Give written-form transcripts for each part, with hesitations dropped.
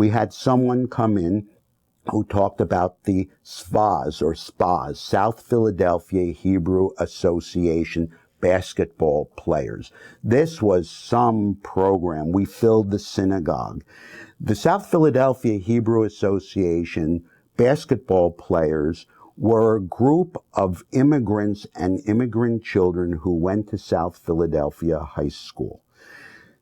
we had someone come in who talked about the SPHAS, or SPHAS, South Philadelphia Hebrew Association basketball players. This was some program. We filled the synagogue. The South Philadelphia Hebrew Association basketball players were a group of immigrants and immigrant children who went to South Philadelphia High School.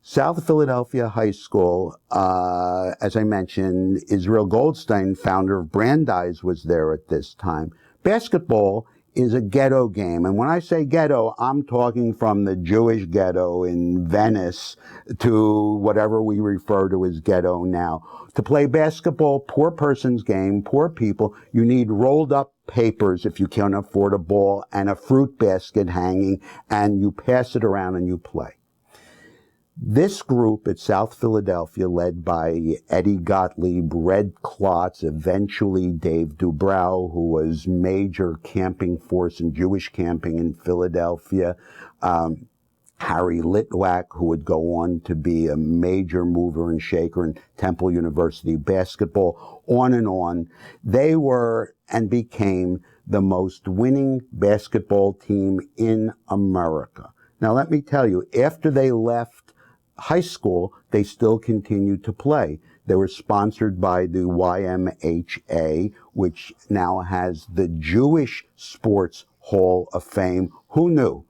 South Philadelphia High School, as I mentioned, Israel Goldstein, founder of Brandeis, was there at this time. Basketball is a ghetto game. And when I say ghetto, I'm talking from the Jewish ghetto in Venice to whatever we refer to as ghetto now. To play basketball, poor person's game, poor people, you need rolled up papers if you can't afford a ball and a fruit basket hanging, and you pass it around and you play. This group at South Philadelphia, led by Eddie Gottlieb, Red Klotz, eventually Dave Dubrow, who was major camping force in Jewish camping in Philadelphia, Harry Litwack, who would go on to be a major mover and shaker in Temple University basketball, on and on. They were and became the most winning basketball team in America. Now, let me tell you, after they left high school, they still continued to play. They were sponsored by the YMHA, which now has the Jewish Sports Hall of Fame. Who knew?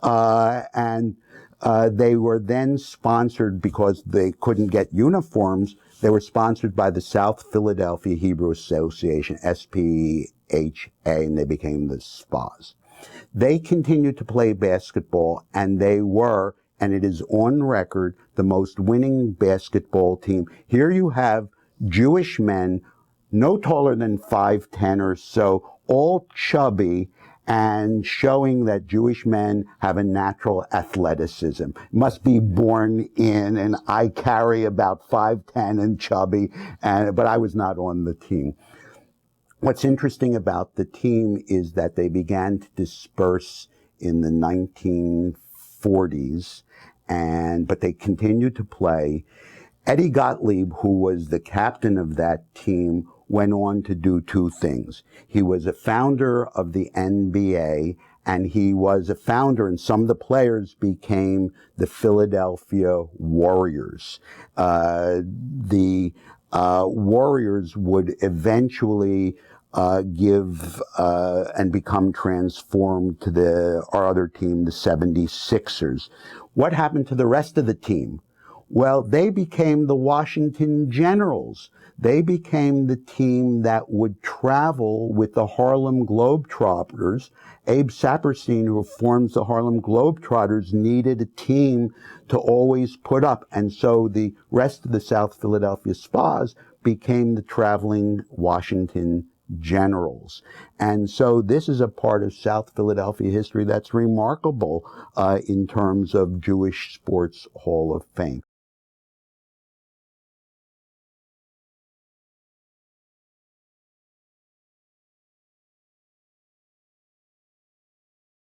They were then sponsored, because they couldn't get uniforms, they were sponsored by the South Philadelphia Hebrew Association, SPHA, and they became the SPHAS. They continued to play basketball, and they were, and it is on record, the most winning basketball team. Here you have Jewish men, no taller than 5'10" or so, all chubby, and showing that Jewish men have a natural athleticism. Must be born in, and I carry about 5'10" and chubby, but I was not on the team. What's interesting about the team is that they began to disperse in the 1940s, but they continued to play. Eddie Gottlieb, who was the captain of that team, went on to do two things. He was a founder of the NBA, and he was a founder, and some of the players became the Philadelphia Warriors. The Warriors would eventually give and become transformed to our other team, the 76ers. What happened to the rest of the team? Well, they became the Washington Generals. They became the team that would travel with the Harlem Globetrotters. Abe Saperstein, who forms the Harlem Globetrotters, needed a team to always put up. And so the rest of the South Philadelphia SPHAS became the traveling Washington Generals. And so this is a part of South Philadelphia history that's remarkable in terms of Jewish Sports Hall of Fame.